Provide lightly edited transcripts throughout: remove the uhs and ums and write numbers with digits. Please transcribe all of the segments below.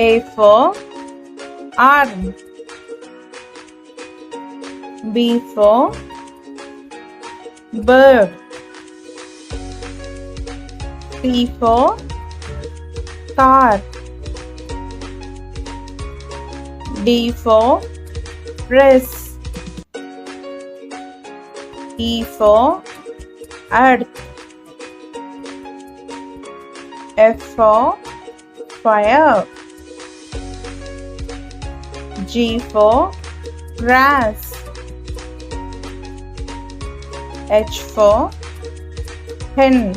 A for arm. B for bird. C for car. D for dress. E for earth. F for fire. G for grass. H for hen.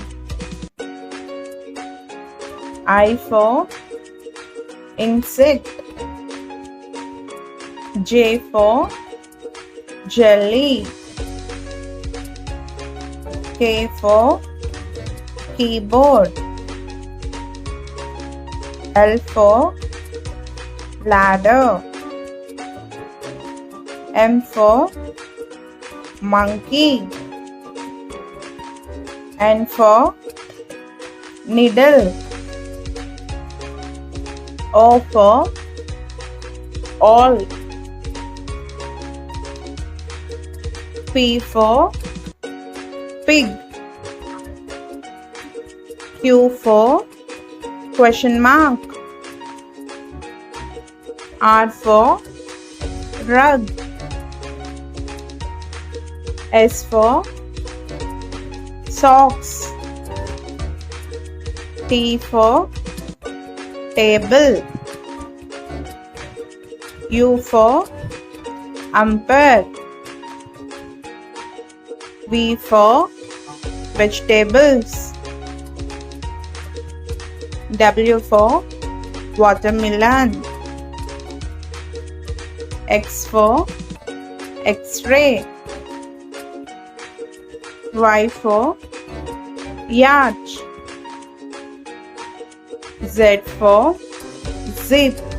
I for insect. J for jelly. K for keyboard. L for ladder. M for monkey. N for needle. O for all. P for pig. Q for question mark. R for rug. S for socks. T for table. U for umpire. V for vegetables. W for watermelon. X for X-ray. Y for yacht. Z for zip.